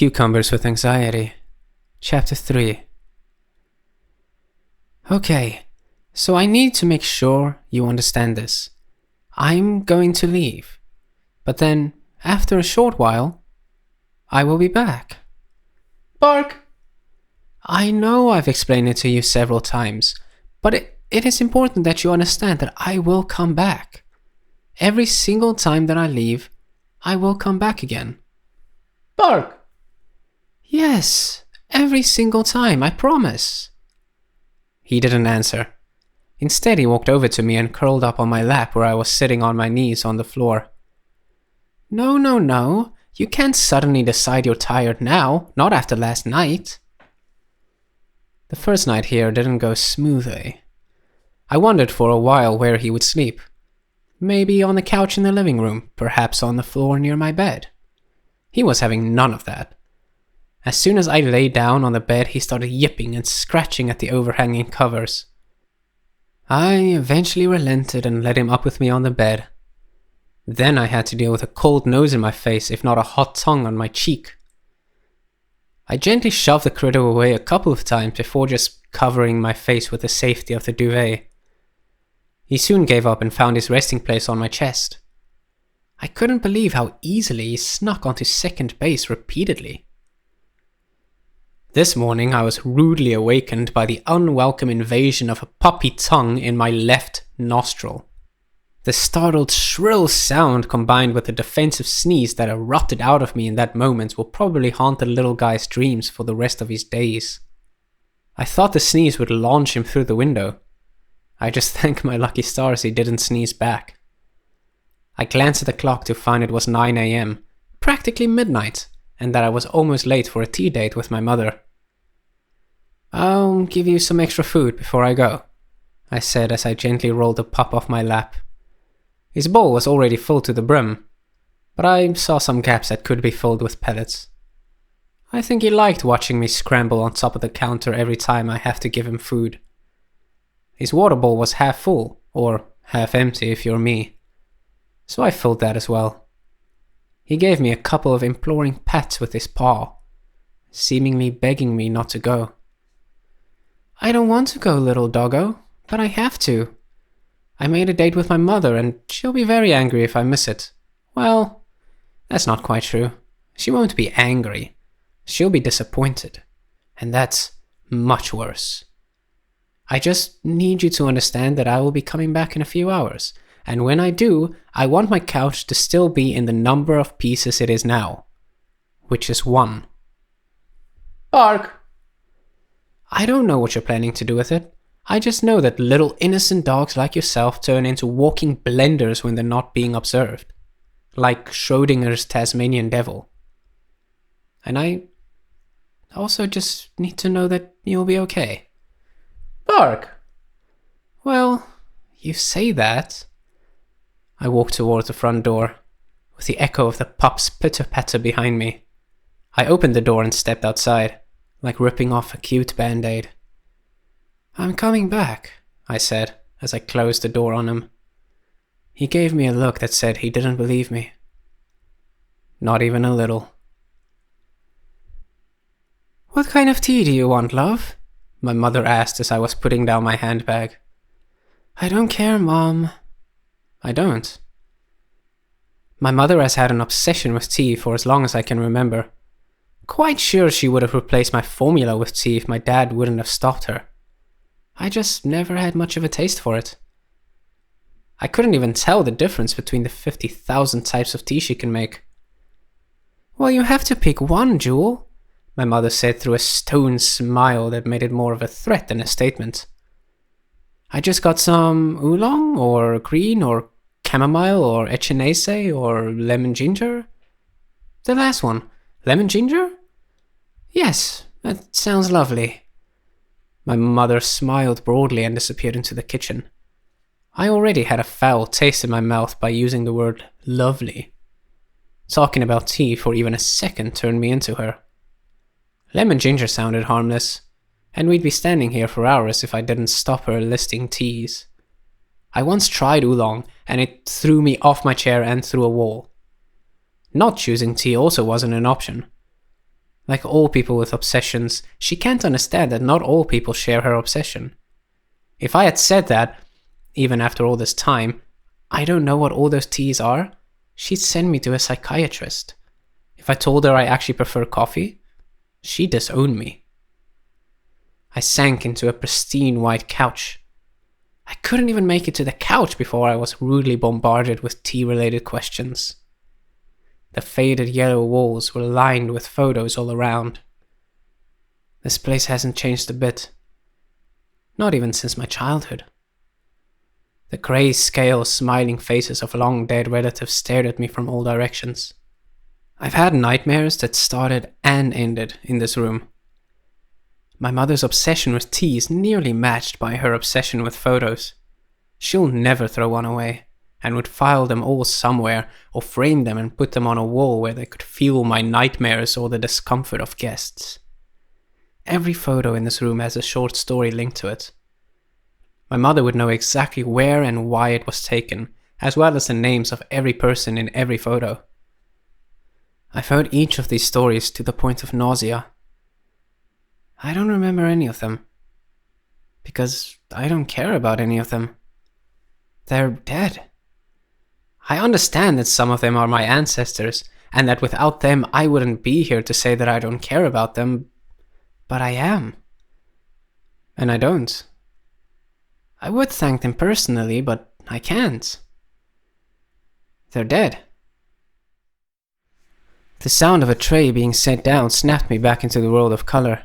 Cucumbers with Anxiety, Chapter 3. Okay, so I need to make sure you understand this. I'm going to leave, but then, after a short while, I will be back. Bark! I know I've explained it to you several times, but it is important that you understand that I will come back. Every single time that I leave, I will come back again. Bark! Yes, every single time, I promise. He didn't answer. Instead, he walked over to me and curled up on my lap where I was sitting on my knees on the floor. No. You can't suddenly decide you're tired now, not after last night. The first night here didn't go smoothly. I wondered for a while where he would sleep. Maybe on the couch in the living room, perhaps on the floor near my bed. He was having none of that. As soon as I lay down on the bed, he started yipping and scratching at the overhanging covers. I eventually relented and let him up with me on the bed. Then I had to deal with a cold nose in my face, if not a hot tongue on my cheek. I gently shoved the critter away a couple of times before just covering my face with the safety of the duvet. He soon gave up and found his resting place on my chest. I couldn't believe how easily he snuck onto second base repeatedly. This morning I was rudely awakened by the unwelcome invasion of a puppy tongue in my left nostril. The startled shrill sound combined with the defensive sneeze that erupted out of me in that moment will probably haunt the little guy's dreams for the rest of his days. I thought the sneeze would launch him through the window. I just thank my lucky stars he didn't sneeze back. I glanced at the clock to find it was 9 a.m., practically midnight, and that I was almost late for a tea date with my mother. I'll give you some extra food before I go, I said as I gently rolled the pup off my lap. His bowl was already full to the brim, but I saw some gaps that could be filled with pellets. I think he liked watching me scramble on top of the counter every time I have to give him food. His water bowl was half full, or half empty if you're me, so I filled that as well. He gave me a couple of imploring pats with his paw, seemingly begging me not to go. I don't want to go, little doggo, but I have to. I made a date with my mother and she'll be very angry if I miss it. Well, that's not quite true. She won't be angry. She'll be disappointed. And that's much worse. I just need you to understand that I will be coming back in a few hours. And when I do, I want my couch to still be in the number of pieces it is now, which is 1. Bark! I don't know what you're planning to do with it. I just know that little innocent dogs like yourself turn into walking blenders when they're not being observed. Like Schrodinger's Tasmanian devil. And I also just need to know that you'll be okay. Bark! Well, you say that. I walked towards the front door, with the echo of the pup's pitter-patter behind me. I opened the door and stepped outside, like ripping off a cute band-aid. I'm coming back, I said, as I closed the door on him. He gave me a look that said he didn't believe me. Not even a little. What kind of tea do you want, love? My mother asked as I was putting down my handbag. I don't care, Mom. I don't. My mother has had an obsession with tea for as long as I can remember. Quite sure she would have replaced my formula with tea if my dad wouldn't have stopped her. I just never had much of a taste for it. I couldn't even tell the difference between the 50,000 types of tea she can make. Well, you have to pick one, Jewel, my mother said through a stone smile that made it more of a threat than a statement. I just got some oolong, or green, or chamomile, or echinacea, or lemon ginger. The last one. Lemon ginger? Yes, that sounds lovely. My mother smiled broadly and disappeared into the kitchen. I already had a foul taste in my mouth by using the word lovely. Talking about tea for even a second turned me into her. Lemon ginger sounded harmless, and we'd be standing here for hours if I didn't stop her listing teas. I once tried oolong, and it threw me off my chair and through a wall. Not choosing tea also wasn't an option. Like all people with obsessions, she can't understand that not all people share her obsession. If I had said that, even after all this time, I don't know what all those teas are, she'd send me to a psychiatrist. If I told her I actually prefer coffee, she'd disown me. I sank into a pristine white couch. I couldn't even make it to the couch before I was rudely bombarded with tea-related questions. The faded yellow walls were lined with photos all around. This place hasn't changed a bit. Not even since my childhood. The grey-scale, smiling faces of long-dead relatives stared at me from all directions. I've had nightmares that started and ended in this room. My mother's obsession with tea is nearly matched by her obsession with photos. She'll never throw one away, and would file them all somewhere, or frame them and put them on a wall where they could fuel my nightmares or the discomfort of guests. Every photo in this room has a short story linked to it. My mother would know exactly where and why it was taken, as well as the names of every person in every photo. I've heard each of these stories to the point of nausea. I don't remember any of them, because I don't care about any of them. They're dead. I understand that some of them are my ancestors, and that without them I wouldn't be here to say that I don't care about them, but I am. And I don't. I would thank them personally, but I can't. They're dead. The sound of a tray being set down snapped me back into the world of color.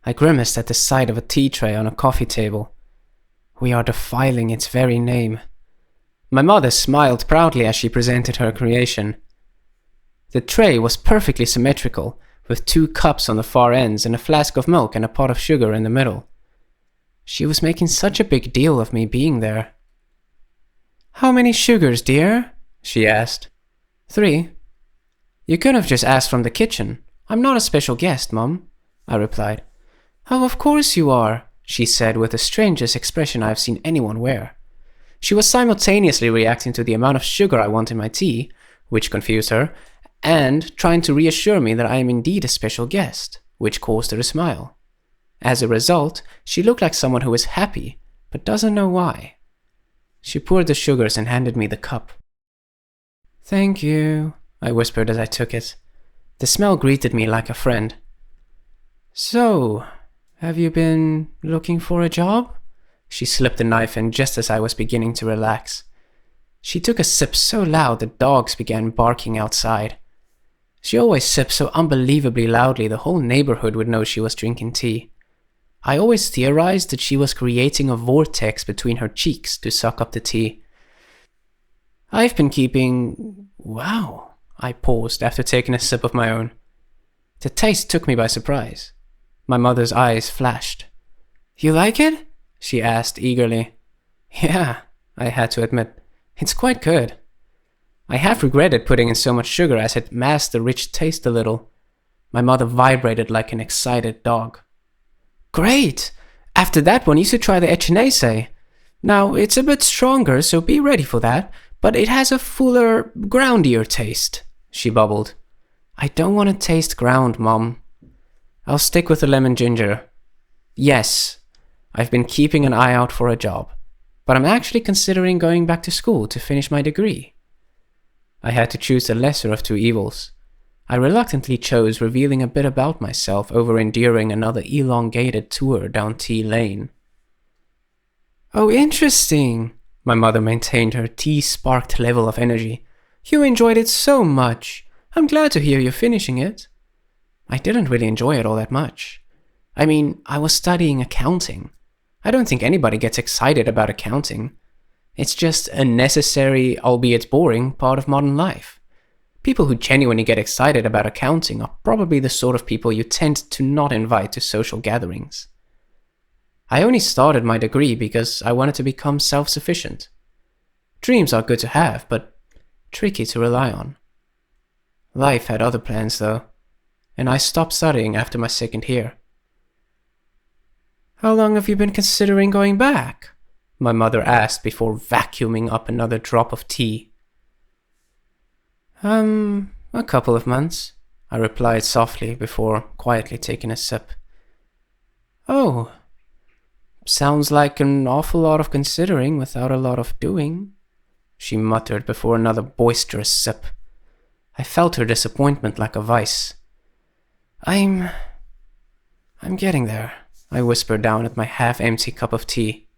I grimaced at the sight of a tea tray on a coffee table. We are defiling its very name. My mother smiled proudly as she presented her creation. The tray was perfectly symmetrical, with 2 cups on the far ends and a flask of milk and a pot of sugar in the middle. She was making such a big deal of me being there. "How many sugars, dear?" she asked. 3. "You could have just asked from the kitchen. I'm not a special guest, Mum," I replied. "Oh, of course you are," she said with the strangest expression I've seen anyone wear. She was simultaneously reacting to the amount of sugar I want in my tea, which confused her, and trying to reassure me that I am indeed a special guest, which caused her to smile. As a result, she looked like someone who is happy, but doesn't know why. She poured the sugars and handed me the cup. "Thank you," I whispered as I took it. The smell greeted me like a friend. "So, have you been looking for a job?" She slipped the knife in just as I was beginning to relax. She took a sip so loud that dogs began barking outside. She always sipped so unbelievably loudly the whole neighborhood would know she was drinking tea. I always theorized that she was creating a vortex between her cheeks to suck up the tea. "I've been keeping..." Wow, I paused after taking a sip of my own. The taste took me by surprise. My mother's eyes flashed. "You like it?" she asked eagerly. "Yeah," I had to admit. "It's quite good." I half regretted putting in so much sugar as it masked the rich taste a little. My mother vibrated like an excited dog. "Great! After that one you should try the Echinacea. Now, it's a bit stronger, so be ready for that, but it has a fuller, groundier taste," she bubbled. "I don't want to taste ground, Mom. I'll stick with the lemon ginger. Yes, I've been keeping an eye out for a job, but I'm actually considering going back to school to finish my degree." I had to choose the lesser of 2 evils. I reluctantly chose revealing a bit about myself over enduring another elongated tour down Tea Lane. "Oh, interesting," my mother maintained her tea-sparked level of energy. "You enjoyed it so much. I'm glad to hear you're finishing it." I didn't really enjoy it all that much. I mean, I was studying accounting. I don't think anybody gets excited about accounting. It's just a necessary, albeit boring, part of modern life. People who genuinely get excited about accounting are probably the sort of people you tend to not invite to social gatherings. I only started my degree because I wanted to become self-sufficient. Dreams are good to have, but tricky to rely on. Life had other plans though, and I stopped studying after my 2nd year. "How long have you been considering going back?" my mother asked before vacuuming up another drop of tea. A couple of months," I replied softly before quietly taking a sip. Oh, sounds like an awful lot of considering without a lot of doing, she muttered before another boisterous sip. I felt her disappointment like a vice. I'm getting there, I whispered down at my half-empty cup of tea.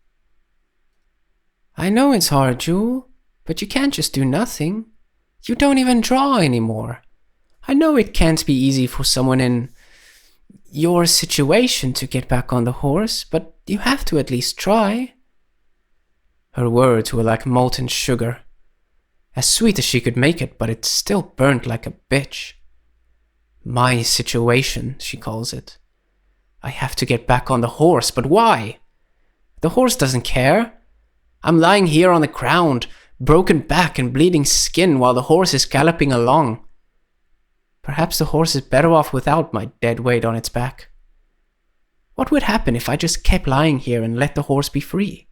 I know it's hard, Jewel, but you can't just do nothing. You don't even draw anymore. I know it can't be easy for someone in your situation to get back on the horse, but you have to at least try. Her words were like molten sugar. As sweet as she could make it, but it still burnt like a bitch. My situation, she calls it. I have to get back on the horse, but why? The horse doesn't care. I'm lying here on the ground, broken back and bleeding skin while the horse is galloping along. Perhaps the horse is better off without my dead weight on its back. What would happen if I just kept lying here and let the horse be free?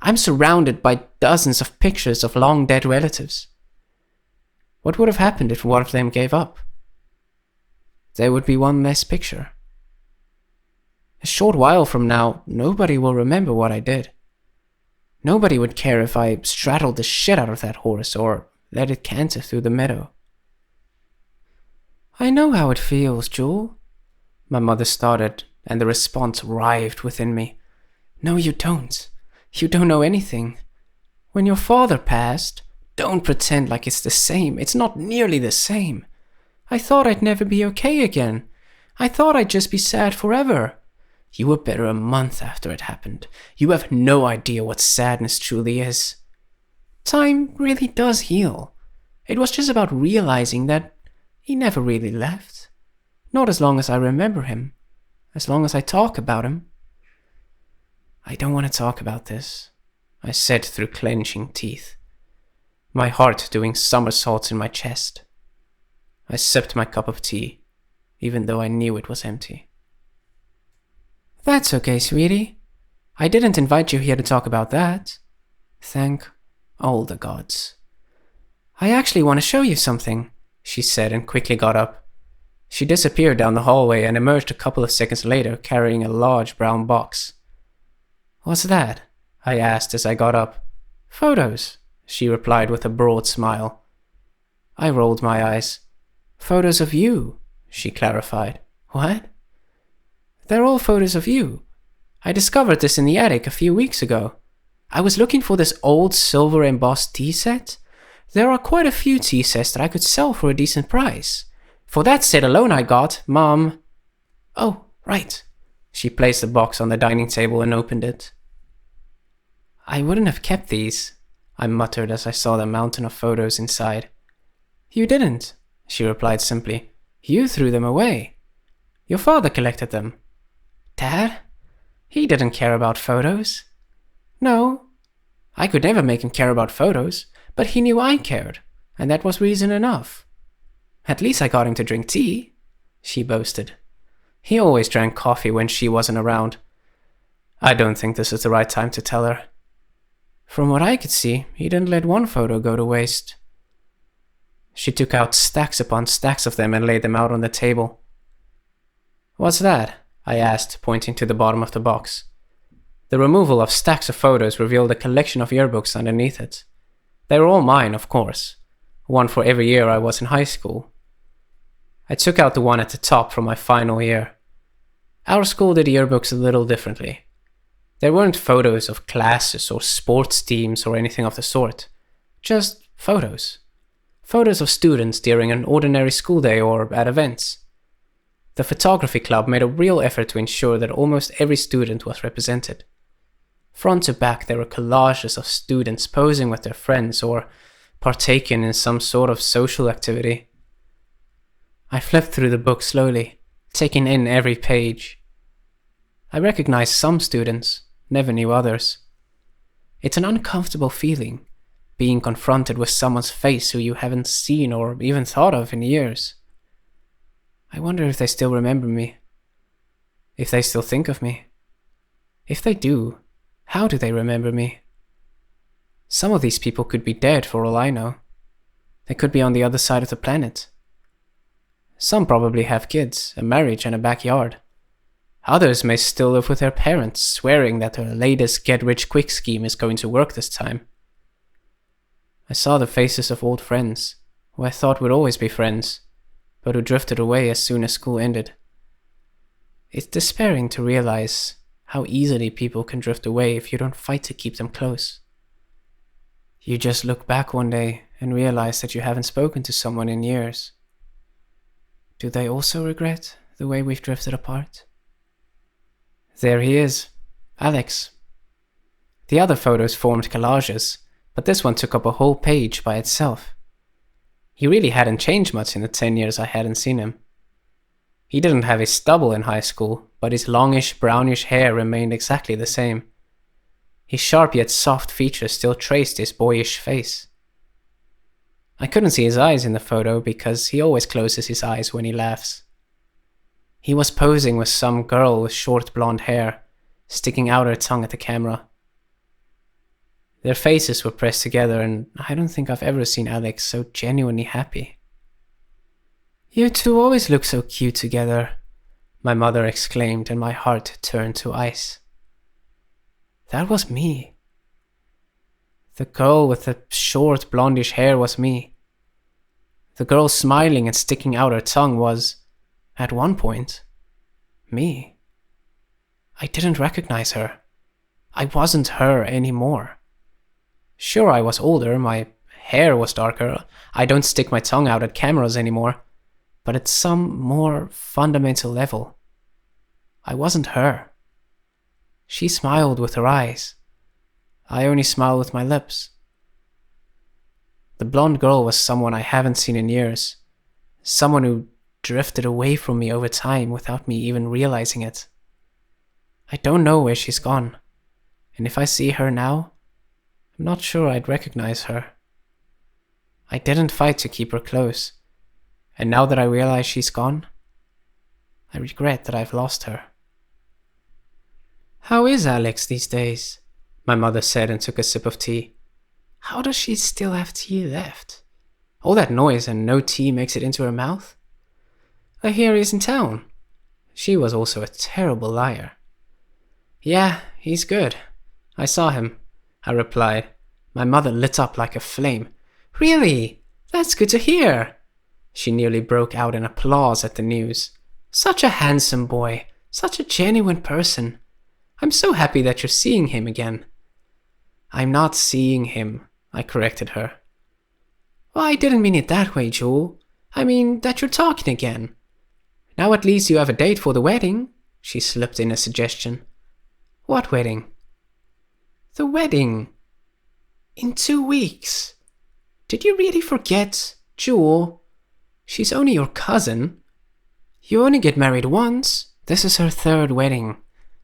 I'm surrounded by dozens of pictures of long dead relatives. What would have happened if one of them gave up? There would be one less picture. A short while from now, nobody will remember what I did. Nobody would care if I straddled the shit out of that horse or let it canter through the meadow. I know how it feels, Jewel. My mother started, and the response writhed within me. No, you don't. You don't know anything. When your father passed, don't pretend like it's the same. It's not nearly the same. I thought I'd never be okay again. I thought I'd just be sad forever. You were better a month after it happened. You have no idea what sadness truly is. Time really does heal. It was just about realizing that he never really left. Not as long as I remember him. As long as I talk about him. I don't want to talk about this, I said through clenching teeth, my heart doing somersaults in my chest. I sipped my cup of tea, even though I knew it was empty. That's okay, sweetie. I didn't invite you here to talk about that. Thank all the gods. I actually want to show you something, she said and quickly got up. She disappeared down the hallway and emerged a couple of seconds later carrying a large brown box. What's that? I asked as I got up. Photos, she replied with a broad smile. I rolled my eyes. Photos of you, she clarified. What? They're all photos of you. I discovered this in the attic a few weeks ago. I was looking for this old silver embossed tea set. There are quite a few tea sets that I could sell for a decent price. For that set alone I got, Mom... Oh, right. She placed the box on the dining table and opened it. I wouldn't have kept these, I muttered as I saw the mountain of photos inside. You didn't, she replied simply. You threw them away. Your father collected them. Dad? He didn't care about photos. No. I could never make him care about photos, but he knew I cared, and that was reason enough. At least I got him to drink tea, she boasted. He always drank coffee when she wasn't around. I don't think this is the right time to tell her. From what I could see, he didn't let one photo go to waste. She took out stacks upon stacks of them and laid them out on the table. What's that? I asked, pointing to the bottom of the box. The removal of stacks of photos revealed a collection of yearbooks underneath it. They were all mine, of course. One for every year I was in high school. I took out the one at the top from my final year. Our school did yearbooks a little differently. There weren't photos of classes or sports teams or anything of the sort. Just photos. Photos of students during an ordinary school day or at events. The photography club made a real effort to ensure that almost every student was represented. Front to back there were collages of students posing with their friends or partaking in some sort of social activity. I flipped through the book slowly, taking in every page. I recognized some students, never knew others. It's an uncomfortable feeling, being confronted with someone's face who you haven't seen or even thought of in years. I wonder if they still remember me. If they still think of me. If they do, how do they remember me? Some of these people could be dead for all I know. They could be on the other side of the planet. Some probably have kids, a marriage, and a backyard. Others may still live with their parents, swearing that their latest get-rich-quick scheme is going to work this time. I saw the faces of old friends, who I thought would always be friends, but who drifted away as soon as school ended. It's despairing to realize how easily people can drift away if you don't fight to keep them close. You just look back one day and realize that you haven't spoken to someone in years. Do they also regret the way we've drifted apart? There he is, Alex. The other photos formed collages, but this one took up a whole page by itself. He really hadn't changed much in the 10 years I hadn't seen him. He didn't have his stubble in high school, but his longish brownish hair remained exactly the same. His sharp yet soft features still traced his boyish face. I couldn't see his eyes in the photo because he always closes his eyes when he laughs. He was posing with some girl with short blonde hair, sticking out her tongue at the camera. Their faces were pressed together, and I don't think I've ever seen Alex so genuinely happy. "You two always look so cute together," my mother exclaimed, and my heart turned to ice. That was me. The girl with the short blondish hair was me. The girl smiling and sticking out her tongue was, at one point, me. I didn't recognize her. I wasn't her anymore. Sure, I was older, my hair was darker, I don't stick my tongue out at cameras anymore, but at some more fundamental level, I wasn't her. She smiled with her eyes. I only smiled with my lips. The blonde girl was someone I haven't seen in years, someone who drifted away from me over time without me even realizing it. I don't know where she's gone, and if I see her now, I'm not sure I'd recognize her. I didn't fight to keep her close, and now that I realize she's gone, I regret that I've lost her. "How is Alex these days?" my mother said and took a sip of tea. How does she still have tea left? All that noise and no tea makes it into her mouth? I hear he's in town. She was also a terrible liar. "Yeah, he's good. I saw him," I replied. My mother lit up like a flame. "Really? That's good to hear." She nearly broke out in applause at the news. "Such a handsome boy. Such a genuine person. I'm so happy that you're seeing him again." "I'm not seeing him," I corrected her. "Well, I didn't mean it that way, Jewel. I mean that you're talking again. Now at least you have a date for the wedding," she slipped in a suggestion. "What wedding?" "The wedding. In 2 weeks. Did you really forget, Jewel? She's only your cousin. You only get married once. This is her 3rd wedding.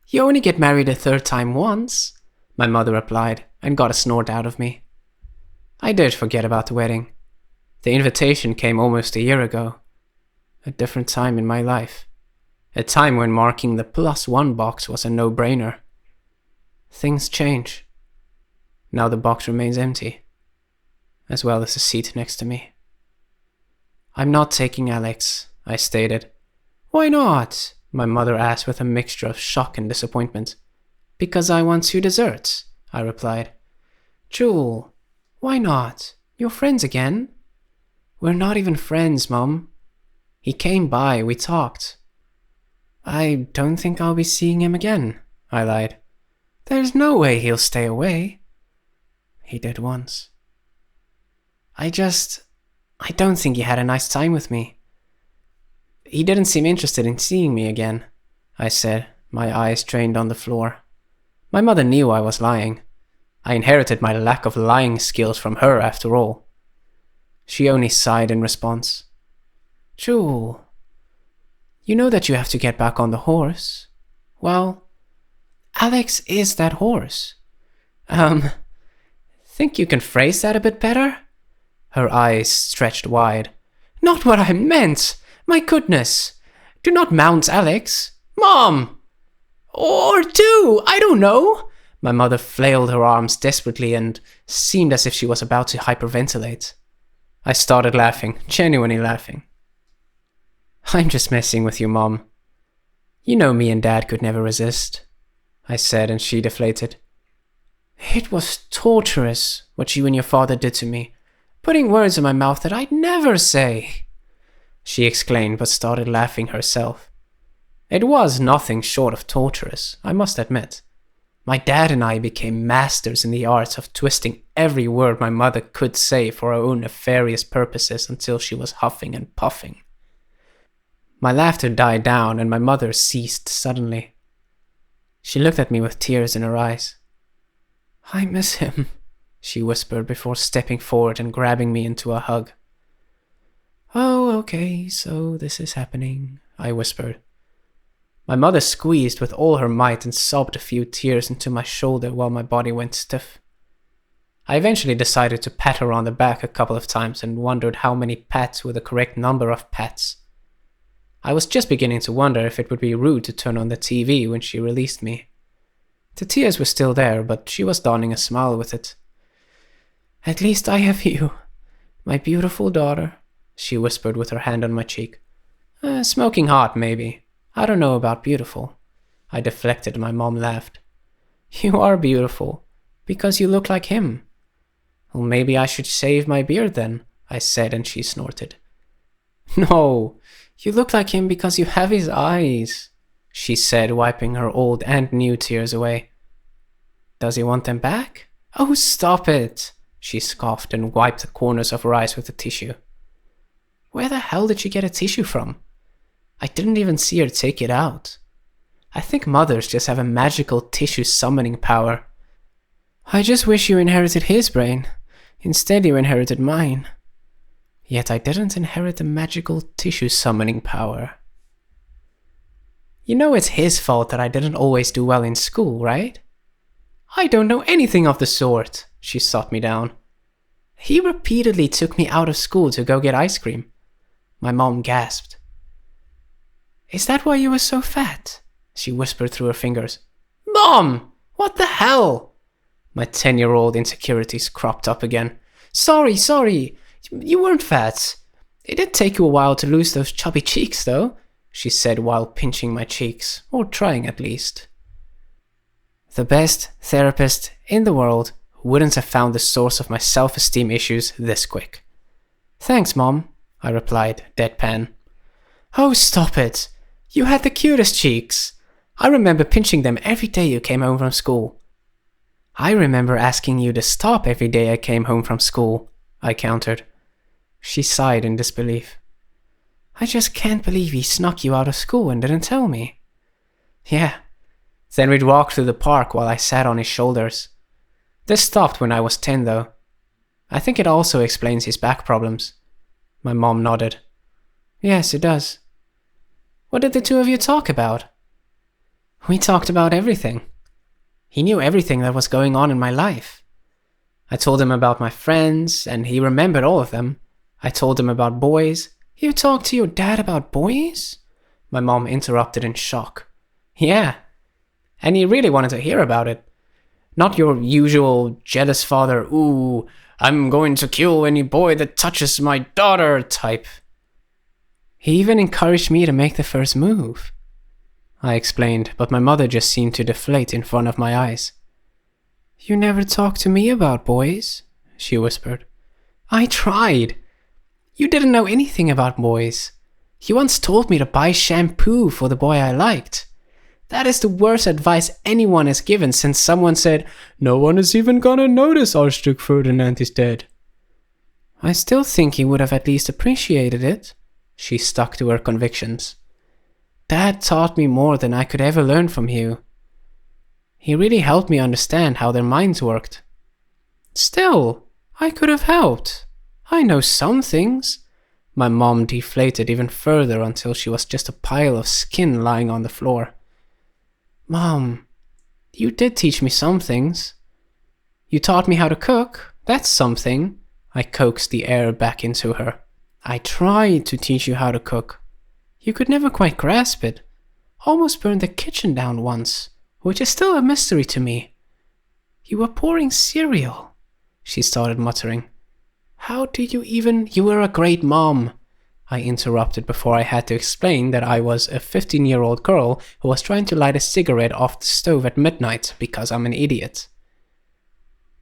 You only get married a 3rd time once," my mother replied, and got a snort out of me. I did forget about the wedding. The invitation came almost a year ago. A different time in my life. A time when marking the +1 box was a no-brainer. Things change. Now the box remains empty, as well as the seat next to me. "I'm not taking Alex," I stated. "Why not?" my mother asked with a mixture of shock and disappointment. "Because I want 2 desserts," I replied. "Jewel, why not? You're friends again." "We're not even friends, Mom. He came by, we talked." "I don't think I'll be seeing him again," I lied. "There's no way he'll stay away." "He did once." I don't think he had a nice time with me." "He didn't seem interested in seeing me again," I said, my eyes trained on the floor. My mother knew I was lying. I inherited my lack of lying skills from her after all. She only sighed in response. "Jewel, you know that you have to get back on the horse. Well, Alex is that horse. Think you can phrase that a bit better?" Her eyes stretched wide. "Not what I meant! My goodness! Do not mount Alex! Mom! Or do! I don't know!" My mother flailed her arms desperately and seemed as if she was about to hyperventilate. I started laughing, genuinely laughing. I'm just messing with you, Mom. You know me and Dad could never resist, I said, and she deflated. It was torturous, what you and your father did to me, putting words in my mouth that I'd never say, she exclaimed, but started laughing herself. It was nothing short of torturous, I must admit. My dad and I became masters in the art of twisting every word my mother could say for her own nefarious purposes until she was huffing and puffing. My laughter died down and my mother ceased suddenly. She looked at me with tears in her eyes. I miss him, she whispered before stepping forward and grabbing me into a hug. Oh, okay, so this is happening, I whispered. My mother squeezed with all her might and sobbed a few tears into my shoulder while my body went stiff. I eventually decided to pat her on the back a couple of times and wondered how many pats were the correct number of pats. I was just beginning to wonder if it would be rude to turn on the TV when she released me. The tears were still there, but she was donning a smile with it. At least I have you, my beautiful daughter, she whispered with her hand on my cheek. Smoking hot, maybe. I don't know about beautiful. I deflected and my mom laughed. You are beautiful, because you look like him. Well, maybe I should shave my beard then, I said, and she snorted. No, you look like him because you have his eyes, she said, wiping her old and new tears away. Does he want them back? Oh, stop it, she scoffed and wiped the corners of her eyes with a tissue. Where the hell did she get a tissue from? I didn't even see her take it out. I think mothers just have a magical tissue summoning power. I just wish you inherited his brain. Instead, you inherited mine. Yet I didn't inherit the magical tissue summoning power. You know it's his fault that I didn't always do well in school, right? I don't know anything of the sort, she shot me down. He repeatedly took me out of school to go get ice cream. My mom gasped. Is that why you were so fat? She whispered through her fingers. Mom! What the hell? My 10-year-old insecurities cropped up again. Sorry. You weren't fat. It did take you a while to lose those chubby cheeks, though, she said while pinching my cheeks, or trying at least. The best therapist in the world wouldn't have found the source of my self-esteem issues this quick. Thanks, Mom, I replied, deadpan. Oh, stop it. You had the cutest cheeks. I remember pinching them every day you came home from school. I remember asking you to stop every day I came home from school, I countered. She sighed in disbelief. I just can't believe he snuck you out of school and didn't tell me. Yeah. Then we'd walk through the park while I sat on his shoulders. This stopped when I was 10, though. I think it also explains his back problems. My mom nodded. Yes, it does. What did the two of you talk about? We talked about everything. He knew everything that was going on in my life. I told him about my friends, and he remembered all of them. I told him about boys. You talked to your dad about boys? My mom interrupted in shock. Yeah, and he really wanted to hear about it. Not your usual jealous father, ooh, I'm going to kill any boy that touches my daughter type. He even encouraged me to make the first move. I explained, but my mother just seemed to deflate in front of my eyes. You never talked to me about boys, she whispered. I tried. You didn't know anything about boys. You once told me to buy shampoo for the boy I liked. That is the worst advice anyone has given since someone said, no one is even gonna notice Archduke Ferdinand is dead. I still think he would have at least appreciated it. She stuck to her convictions. Dad taught me more than I could ever learn from you. He really helped me understand how their minds worked. Still, I could have helped. I know some things. My mom deflated even further until she was just a pile of skin lying on the floor. Mom, you did teach me some things. You taught me how to cook. That's something. I coaxed the air back into her. I tried to teach you how to cook. You could never quite grasp it. Almost burned the kitchen down once, which is still a mystery to me. You were pouring cereal, she started muttering. How did you even... You were a great mom, I interrupted before I had to explain that I was a 15-year-old girl who was trying to light a cigarette off the stove at midnight because I'm an idiot.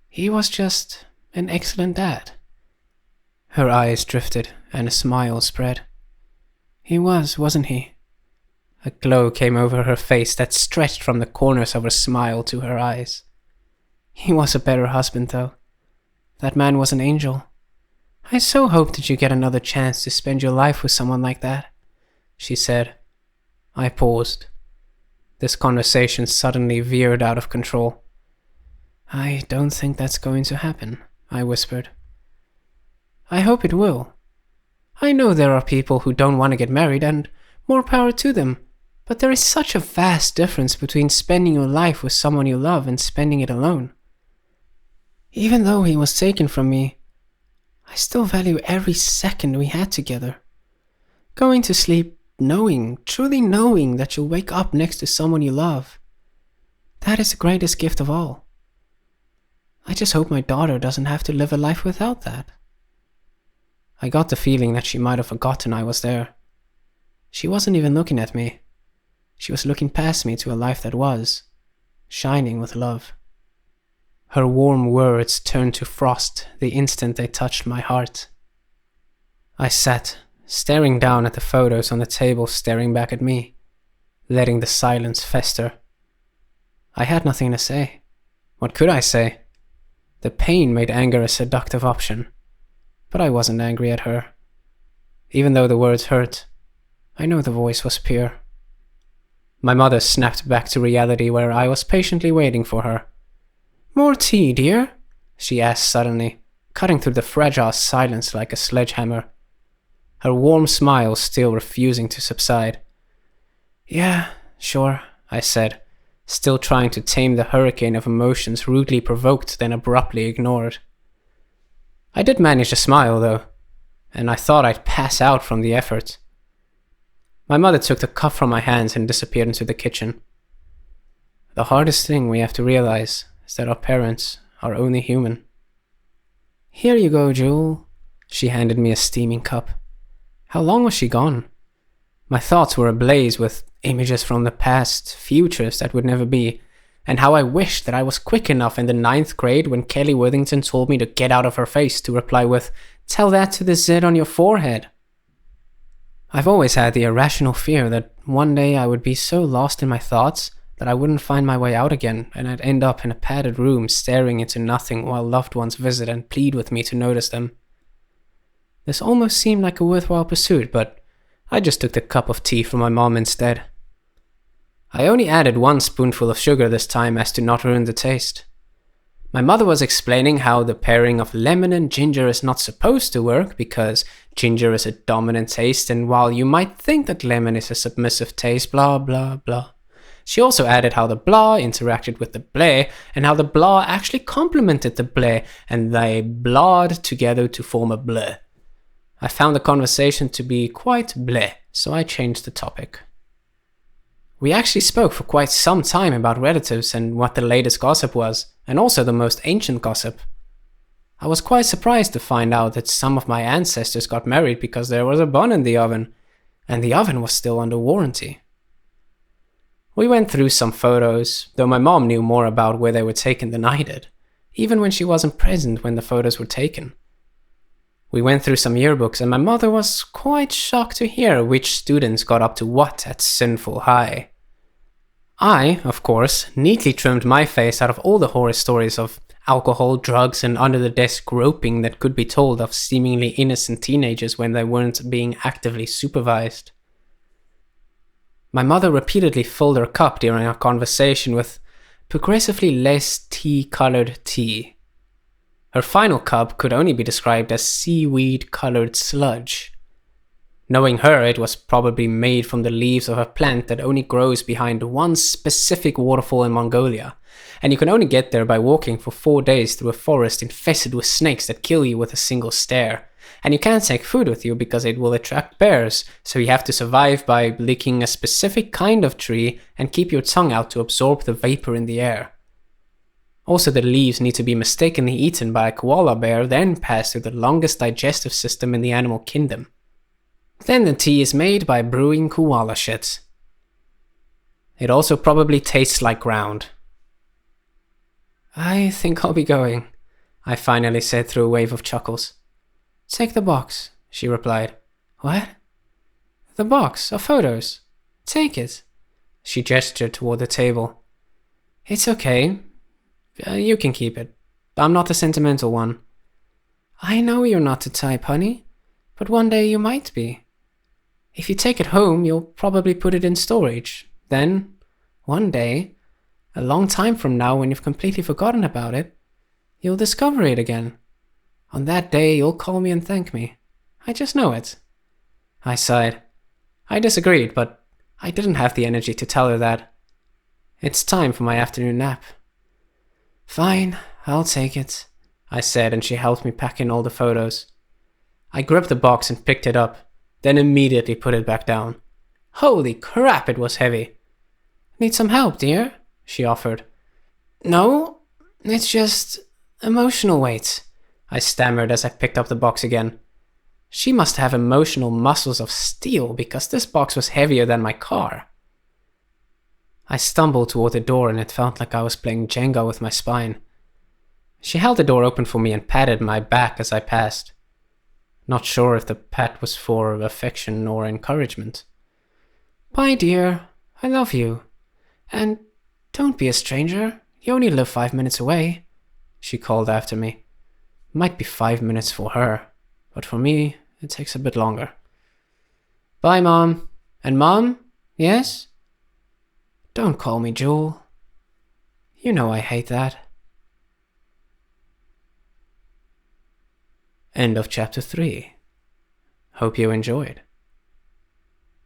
He was just an excellent dad. Her eyes drifted and a smile spread. He was, wasn't he? A glow came over her face that stretched from the corners of her smile to her eyes. He was a better husband, though. That man was an angel. I so hope that you get another chance to spend your life with someone like that, she said. I paused. This conversation suddenly veered out of control. I don't think that's going to happen, I whispered. I hope it will. I know there are people who don't want to get married, and more power to them, but there is such a vast difference between spending your life with someone you love and spending it alone. Even though he was taken from me, I still value every second we had together. Going to sleep knowing, truly knowing that you'll wake up next to someone you love. That is the greatest gift of all. I just hope my daughter doesn't have to live a life without that. I got the feeling that she might have forgotten I was there. She wasn't even looking at me. She was looking past me to a life that was, shining with love. Her warm words turned to frost the instant they touched my heart. I sat, staring down at the photos on the table, staring back at me, letting the silence fester. I had nothing to say. What could I say? The pain made anger a seductive option, but I wasn't angry at her. Even though the words hurt, I know the voice was pure. My mother snapped back to reality where I was patiently waiting for her. More tea, dear? She asked suddenly, cutting through the fragile silence like a sledgehammer. Her warm smile still refusing to subside. Yeah, sure, I said, still trying to tame the hurricane of emotions rudely provoked then abruptly ignored. I did manage to smile, though, and I thought I'd pass out from the effort. My mother took the cup from my hands and disappeared into the kitchen. The hardest thing we have to realize is that our parents are only human. Here you go, Jewel. She handed me a steaming cup. How long was she gone? My thoughts were ablaze with images from the past, futures that would never be, and how I wished that I was quick enough in the 9th grade when Kelly Worthington told me to get out of her face to reply with, "Tell that to the Z on your forehead." I've always had the irrational fear that one day I would be so lost in my thoughts that I wouldn't find my way out again, and I'd end up in a padded room staring into nothing while loved ones visit and plead with me to notice them. This almost seemed like a worthwhile pursuit, but I just took the cup of tea from my mom instead. I only added 1 spoonful of sugar this time as to not ruin the taste. My mother was explaining how the pairing of lemon and ginger is not supposed to work because ginger is a dominant taste, and while you might think that lemon is a submissive taste, blah blah blah. She also added how the blah interacted with the bleh, and how the blah actually complemented the bleh, and they blahed together to form a bleh. I found the conversation to be quite bleh, so I changed the topic. We actually spoke for quite some time about relatives and what the latest gossip was, and also the most ancient gossip. I was quite surprised to find out that some of my ancestors got married because there was a bun in the oven, and the oven was still under warranty. We went through some photos, though my mom knew more about where they were taken than I did, even when she wasn't present when the photos were taken. We went through some yearbooks, and my mother was quite shocked to hear which students got up to what at Sinful High. I, of course, neatly trimmed my face out of all the horror stories of alcohol, drugs, and under-the-desk groping that could be told of seemingly innocent teenagers when they weren't being actively supervised. My mother repeatedly filled her cup during our conversation with progressively less tea-colored tea. Her final cup could only be described as seaweed-colored sludge. Knowing her, it was probably made from the leaves of a plant that only grows behind one specific waterfall in Mongolia, and you can only get there by walking for 4 days through a forest infested with snakes that kill you with a single stare. And you can't take food with you because it will attract bears, so you have to survive by licking a specific kind of tree and keep your tongue out to absorb the vapor in the air. Also, the leaves need to be mistakenly eaten by a koala bear, then pass through the longest digestive system in the animal kingdom. Then the tea is made by brewing koala shit. It also probably tastes like ground. I think I'll be going, I finally said through a wave of chuckles. Take the box, she replied. What? The box of photos. Take it. She gestured toward the table. It's okay. You can keep it. I'm not the sentimental one. I know you're not the type, honey, but one day you might be. If you take it home, you'll probably put it in storage. Then, one day, a long time from now when you've completely forgotten about it, you'll discover it again. On that day, you'll call me and thank me. I just know it. I sighed. I disagreed, but I didn't have the energy to tell her that. It's time for my afternoon nap. Fine, I'll take it, I said, and she helped me pack in all the photos. I gripped the box and picked it up, then immediately put it back down. Holy crap, it was heavy. Need some help, dear? She offered. No, it's just emotional weight, I stammered as I picked up the box again. She must have emotional muscles of steel because this box was heavier than my car. I stumbled toward the door and it felt like I was playing Jenga with my spine. She held the door open for me and patted my back as I passed. Not sure if the pat was for affection or encouragement. Bye, dear. I love you. And don't be a stranger. You only live 5 minutes away, she called after me. Might be 5 minutes for her, but for me, it takes a bit longer. Bye, Mom. And Mom? Yes? Don't call me Jewel. You know I hate that. End of chapter 3. Hope you enjoyed.